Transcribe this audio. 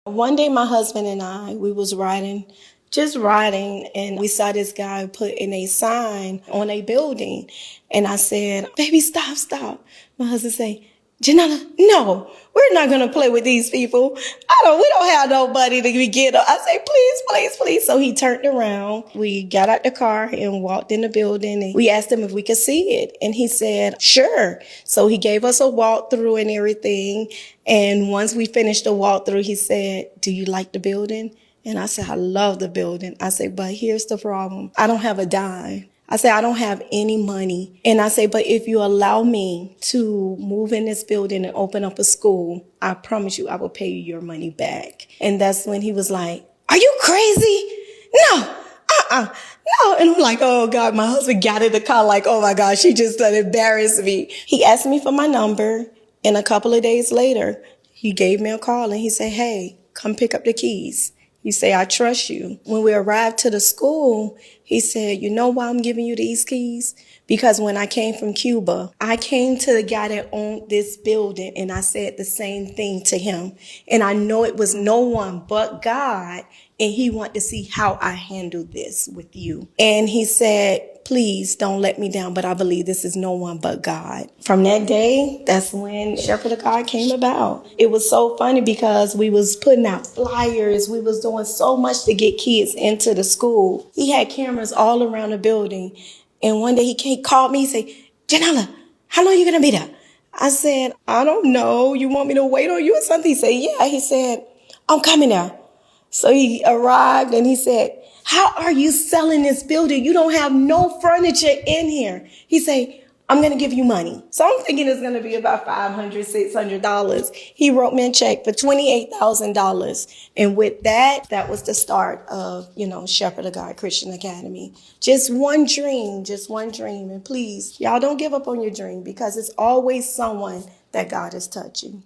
One day my husband and I, we was just riding, and we saw this guy put in a sign on a building. And I said, baby, stop, stop. My husband say, Janella, no, we're not going to play with these people. We don't have nobody to get up. I say, please, please, please. So he turned around. We got out the car and walked in the building, and we asked him if we could see it. And he said, sure. So he gave us a walkthrough and everything. And once we finished the walkthrough, he said, do you like the building? And I said, I love the building. I said, but here's the problem. I don't have a dime. I say, I don't have any money. And I say, but if you allow me to move in this building and open up a school, I promise you I will pay you your money back. And that's when he was like, are you crazy? No, no. And I'm like, oh God, my husband got in the car like, oh my God, she just done embarrassed me. He asked me for my number. And a couple of days later, he gave me a call and he said, hey, come pick up the keys. He said, I trust you. When we arrived to the school, he said, you know why I'm giving you these keys? Because when I came from Cuba, I came to the guy that owned this building and I said the same thing to him. And I know it was no one but God. And he wanted to see how I handled this with you. And he said, please don't let me down, but I believe this is no one but God. From that day, that's when Shepherd of God came about. It was so funny because we was putting out flyers. We was doing so much to get kids into the school. He had cameras all around the building. And one day he called me and said, Janella, how long are you going to be there? I said, I don't know. You want me to wait on you or something? He said, yeah. He said, I'm coming now. So he arrived and he said, how are you selling this building? You don't have no furniture in here. He said, I'm going to give you money. So I'm thinking it's going to be about $500, $600. He wrote me a check for $28,000. And with that, that was the start of, Shepherd of God Christian Academy. Just one dream, just one dream. And please, y'all don't give up on your dream because it's always someone that God is touching.